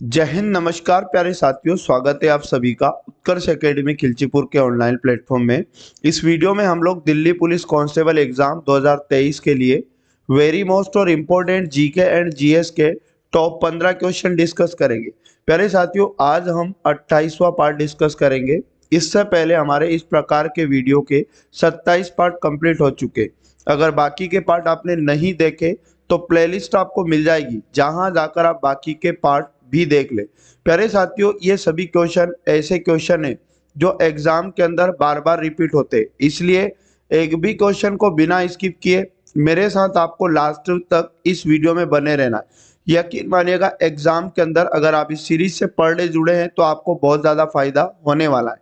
जय हिंद, नमस्कार प्यारे साथियों। स्वागत है आप सभी का उत्कर्ष एकेडमी खिलचीपुर के ऑनलाइन प्लेटफॉर्म में। इस वीडियो में हम लोग दिल्ली पुलिस कांस्टेबल एग्जाम 2023 के लिए वेरी मोस्ट और इम्पोर्टेंट जीके एंड जीएस के टॉप 15 क्वेश्चन डिस्कस करेंगे। प्यारे साथियों, आज हम 28वां पार्ट डिस्कस करेंगे। इससे पहले हमारे इस प्रकार के वीडियो के 27 पार्ट कंप्लीट हो चुके। अगर बाकी के पार्ट आपने नहीं देखे तो प्लेलिस्ट आपको मिल जाएगी, जहां जाकर आप बाकी के पार्ट भी देख ले। प्यारे साथियों, ये सभी क्वेश्चन ऐसे क्वेश्चन है जो एग्जाम के अंदर बार बार रिपीट होते, इसलिए एक भी क्वेश्चन को बिना स्किप किए मेरे साथ आपको लास्ट तक इस वीडियो में बने रहना है। यकीन मानिएगा, एग्जाम के अंदर अगर आप इस सीरीज से पर डे जुड़े हैं तो आपको बहुत ज़्यादा फायदा होने वाला है।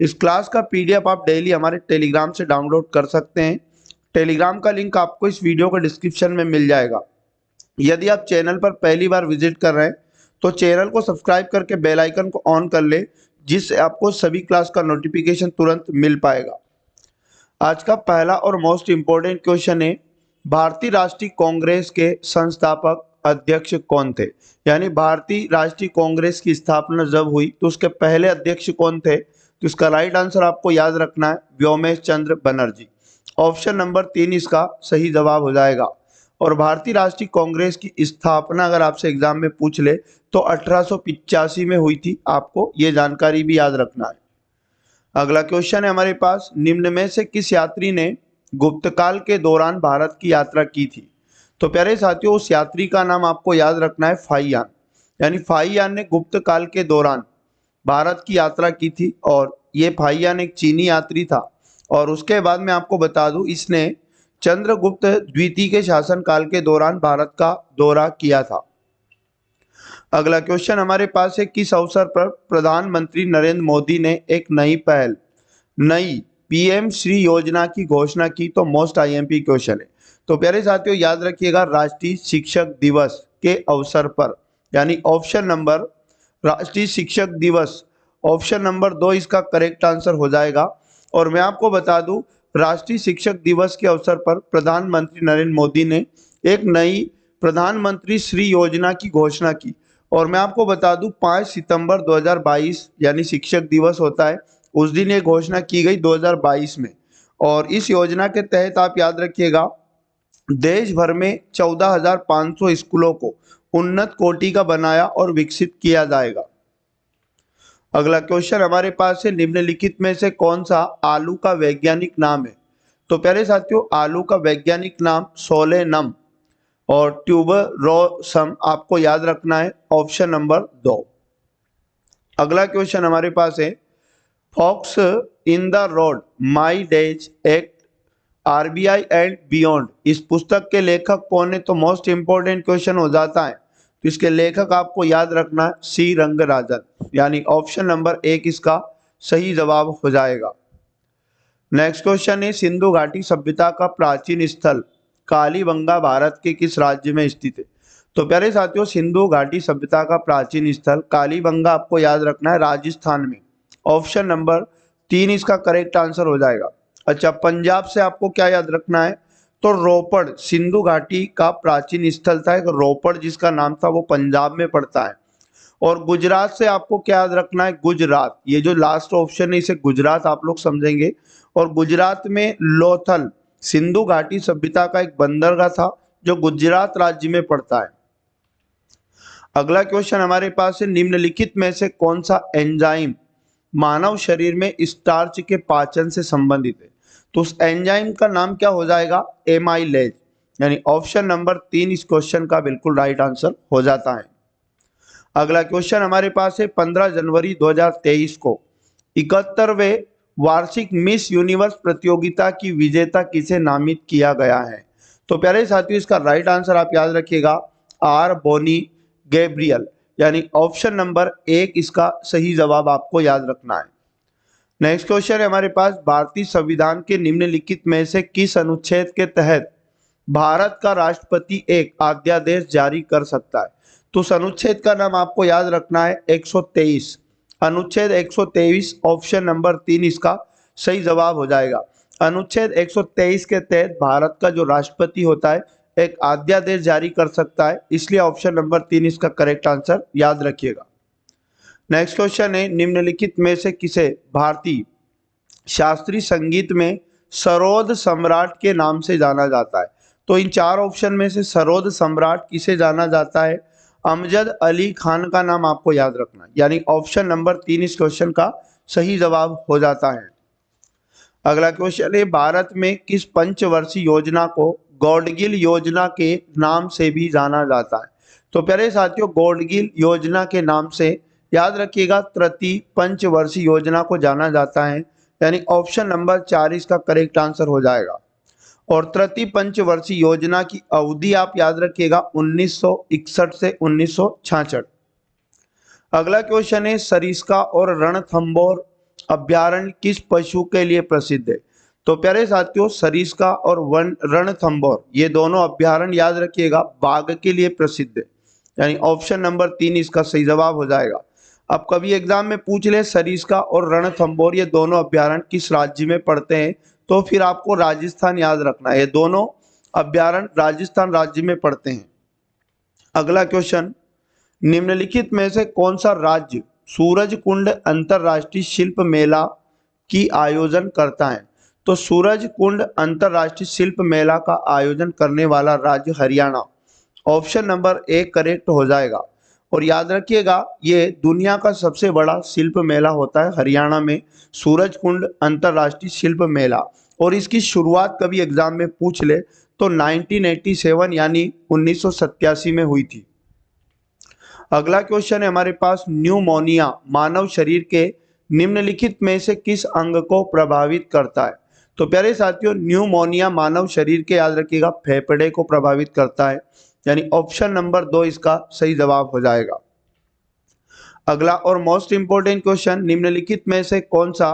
इस क्लास का पीडीएफ आप डेली हमारे टेलीग्राम से डाउनलोड कर सकते हैं। टेलीग्राम का लिंक आपको इस वीडियो के डिस्क्रिप्शन में मिल जाएगा। यदि आप चैनल पर पहली बार विजिट कर रहे हैं तो चैनल को सब्सक्राइब करके बेल आइकन को ऑन कर ले, जिससे आपको सभी क्लास का नोटिफिकेशन तुरंत मिल पाएगा। आज का पहला और मोस्ट इम्पोर्टेंट क्वेश्चन है, भारतीय राष्ट्रीय कांग्रेस के संस्थापक अध्यक्ष कौन थे? यानी भारतीय राष्ट्रीय कांग्रेस की स्थापना जब हुई तो उसके पहले अध्यक्ष कौन थे? तो इसका राइट आंसर आपको याद रखना है, व्योमेश चंद्र बनर्जी। ऑप्शन नंबर 3 इसका सही जवाब हो जाएगा। और भारतीय राष्ट्रीय कांग्रेस की स्थापना अगर आपसे एग्जाम में पूछ ले तो 1885 में हुई थी, आपको ये जानकारी भी याद रखना है। अगला क्वेश्चन है हमारे पास, निम्न में से किस यात्री ने गुप्तकाल के दौरान भारत की यात्रा की थी? तो प्यारे साथियों, उस यात्री का नाम आपको याद रखना है, फाहियान। यानी फाहियान ने गुप्त काल के दौरान भारत की यात्रा की थी और ये फाहियान एक चीनी यात्री था। और उसके बाद मैं आपको बता दूं, इसने चंद्रगुप्त द्वितीय के शासनकाल के दौरान भारत का दौरा किया था। अगला क्वेश्चन हमारे पास है, किस अवसर पर प्रधानमंत्री नरेंद्र मोदी ने एक नई पीएम श्री योजना की घोषणा की? तो मोस्ट आईएमपी क्वेश्चन है। तो प्यारे साथियों, याद रखिएगा, राष्ट्रीय शिक्षक दिवस के अवसर पर, यानी ऑप्शन नंबर राष्ट्रीय शिक्षक दिवस, ऑप्शन नंबर 2 इसका करेक्ट आंसर हो जाएगा। और मैं आपको बता दूं, राष्ट्रीय शिक्षक दिवस के अवसर पर प्रधानमंत्री नरेंद्र मोदी ने एक नई प्रधानमंत्री श्री योजना की घोषणा की। और मैं आपको बता दूं, 5 सितंबर 2022 यानी शिक्षक दिवस होता है, उस दिन ये घोषणा की गई 2022 में। और इस योजना के तहत आप याद रखिएगा, देश भर में 14,500 स्कूलों को उन्नत कोटि का बनाया और विकसित किया जाएगा। अगला क्वेश्चन हमारे पास है, निम्नलिखित में से कौन सा आलू का वैज्ञानिक नाम है? तो प्यारे साथियों, आलू का वैज्ञानिक नाम सोलेनम और ट्यूबरोसम आपको याद रखना है, ऑप्शन नंबर 2। अगला क्वेश्चन हमारे पास है, फॉक्स in the road my days at RBI and beyond, इस पुस्तक के लेखक कौन है? तो मोस्ट इंपोर्टेंट क्वेश्चन हो जाता है, तो इसके लेखक आपको याद रखना है, सी रंगराजन। यानी ऑप्शन नंबर 1 इसका सही जवाब हो जाएगा। नेक्स्ट क्वेश्चन है, सिंधु घाटी सभ्यता का प्राचीन स्थल कालीबंगा भारत के किस राज्य में स्थित है? तो प्यारे साथियों, सिंधु घाटी सभ्यता का प्राचीन स्थल कालीबंगा आपको याद रखना है, राजस्थान में। ऑप्शन नंबर 3 इसका करेक्ट आंसर हो जाएगा। अच्छा, पंजाब से आपको क्या याद रखना है? तो रोपड़ सिंधु घाटी का प्राचीन स्थल था, एक रोपड़ जिसका नाम था, वो पंजाब में पड़ता है। और गुजरात से आपको क्या याद रखना है? गुजरात, ये जो लास्ट ऑप्शन है इसे गुजरात आप लोग समझेंगे। और गुजरात में लोथल सिंधु घाटी सभ्यता का एक बंदरगाह था जो गुजरात राज्य में पड़ता है। अगला क्वेश्चन हमारे पास है, निम्नलिखित में से कौन सा एंजाइम मानव शरीर में स्टार्च के पाचन से संबंधित है? तो उस एंजाइम का नाम क्या हो जाएगा? एमाइलेज। यानी ऑप्शन नंबर 3 इस क्वेश्चन का बिल्कुल राइट आंसर हो जाता है। अगला क्वेश्चन हमारे पास है, 15 जनवरी 2023 को 71वें वार्षिक मिस यूनिवर्स प्रतियोगिता की विजेता किसे नामित किया गया है? तो प्यारे साथियों, इसका राइट आंसर आप याद रखिएगा, आर बोनी गैब्रियल। यानी ऑप्शन नंबर 1 इसका सही जवाब आपको याद रखना है। नेक्स्ट क्वेश्चन है हमारे पास, भारतीय संविधान के निम्नलिखित में से किस अनुच्छेद के तहत भारत का राष्ट्रपति एक अध्यादेश जारी कर सकता है? तो उस अनुच्छेद का नाम आपको याद रखना है, 123, अनुच्छेद 123, ऑप्शन नंबर 3 इसका सही जवाब हो जाएगा। अनुच्छेद 123 के तहत भारत का जो राष्ट्रपति होता है एक अध्यादेश जारी कर सकता है, इसलिए ऑप्शन नंबर 3 इसका करेक्ट आंसर, याद रखिएगा। नेक्स्ट क्वेश्चन है, निम्नलिखित में से किसे भारतीय शास्त्रीय संगीत में सरोद सम्राट के नाम से जाना जाता है? तो इन चार ऑप्शन में से सरोद सम्राट किसे जाना जाता है? अमजद अली खान का नाम आपको याद रखना, यानी ऑप्शन नंबर 3 इस क्वेश्चन का सही जवाब हो जाता है। अगला क्वेश्चन है, भारत में किस पंचवर्षीय योजना को गॉडगिल योजना के नाम से भी जाना जाता है? तो प्यारे साथियों, गॉडगिल योजना के नाम से याद रखिएगा तृतीय पंचवर्षीय योजना को जाना जाता है, यानी ऑप्शन नंबर 4 इसका करेक्ट आंसर हो जाएगा। और तृतीय पंचवर्षीय योजना की अवधि आप याद रखिएगा 1961 से 1966। अगला क्वेश्चन है, सरिस्का और रणथंभौर अभ्यारण्य किस पशु के लिए प्रसिद्ध है? तो प्यारे साथियों, सरिस्का और रणथंभौर ये दोनों अभ्यारण्य याद रखिएगा बाघ के लिए प्रसिद्ध है, यानी ऑप्शन नंबर 3 इसका सही जवाब हो जाएगा। अब कभी एग्जाम में पूछ ले सरिस्का और रणथंभौर ये दोनों अभ्यारण्य किस राज्य में पड़ते हैं, तो फिर आपको राजस्थान याद रखना है, ये दोनों अभ्यारण्य राजस्थान राज्य में पड़ते हैं। अगला क्वेश्चन, निम्नलिखित में से कौन सा राज्य सूरजकुंड अंतरराष्ट्रीय शिल्प मेला की आयोजन करता है? तो सूरजकुंड अंतरराष्ट्रीय शिल्प मेला का आयोजन करने वाला राज्य हरियाणा, ऑप्शन नंबर 1 करेक्ट हो जाएगा। और याद रखिएगा ये दुनिया का सबसे बड़ा शिल्प मेला होता है हरियाणा में, सूरजकुंड अंतरराष्ट्रीय शिल्प मेला, और इसकी शुरुआत कभी एग्जाम में पूछ ले तो 1987 यानी 1987 में हुई थी। अगला क्वेश्चन है हमारे पास, न्यूमोनिया मानव शरीर के निम्नलिखित में से किस अंग को प्रभावित करता है? तो प्यारे साथियों, न्यूमोनिया मानव शरीर के याद रखिएगा फेफड़े को प्रभावित करता है, यानी ऑप्शन नंबर 2 इसका सही जवाब हो जाएगा। अगला और मोस्ट इंपोर्टेंट क्वेश्चन, निम्नलिखित में से कौन सा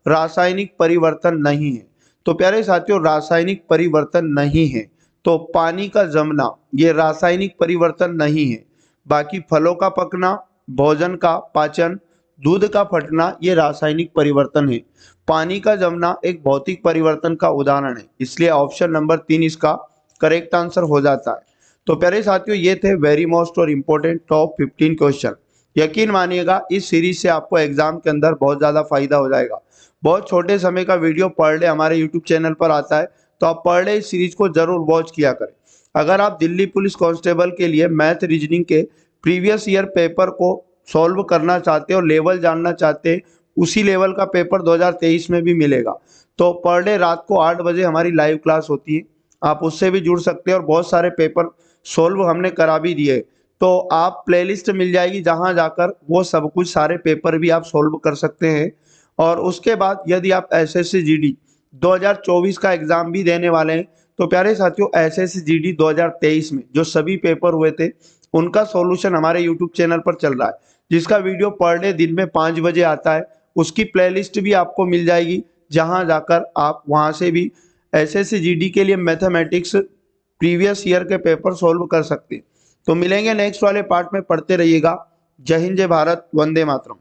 रासायनिक परिवर्तन नहीं है? तो प्यारे साथियों, रासायनिक परिवर्तन नहीं है तो पानी का जमना ये रासायनिक परिवर्तन नहीं है, बाकी फलों का पकना, भोजन का पाचन, दूध का फटना ये रासायनिक परिवर्तन है। पानी का जमना एक भौतिक परिवर्तन का उदाहरण है, इसलिए ऑप्शन नंबर 3 इसका करेक्ट आंसर हो जाता है। तो प्यारे साथियों, ये थे वेरी मोस्ट और इम्पोर्टेंट टॉप 15 क्वेश्चन। यकीन मानिएगा इस सीरीज से आपको एग्जाम के अंदर बहुत ज़्यादा फायदा हो जाएगा। बहुत छोटे समय का वीडियो पर डे हमारे यूट्यूब चैनल पर आता है, तो आप पर डे इस सीरीज को जरूर वॉच किया करें। अगर आप दिल्ली पुलिस कांस्टेबल के लिए मैथ रीजनिंग के प्रीवियस ईयर पेपर को सॉल्व करना चाहते और लेवल जानना चाहते हैं, उसी लेवल का पेपर 2023 में भी मिलेगा। तो पर डे रात को 8 बजे हमारी लाइव क्लास होती है, आप उससे भी जुड़ सकते हैं और बहुत सारे पेपर सोल्व हमने करा भी दिए। तो आप प्लेलिस्ट मिल जाएगी जहां जाकर वो सब कुछ सारे पेपर भी आप सोल्व कर सकते हैं। और उसके बाद यदि आप एसएससी जीडी 2024 का एग्जाम भी देने वाले हैं, तो प्यारे साथियों एसएससी जीडी 2023 में जो सभी पेपर हुए थे उनका सॉल्यूशन हमारे यूट्यूब चैनल पर चल रहा है, जिसका वीडियो पर डे दिन में 5 बजे आता है। उसकी प्लेलिस्ट भी आपको मिल जाएगी, जहां जाकर आप वहां से भी एसएससी जीडी के लिए मैथमेटिक्स प्रीवियस ईयर के पेपर सोल्व कर सकते हैं। तो मिलेंगे नेक्स्ट वाले पार्ट में, पढ़ते रहिएगा। जय हिंद, जय भारत, वंदे मातरम।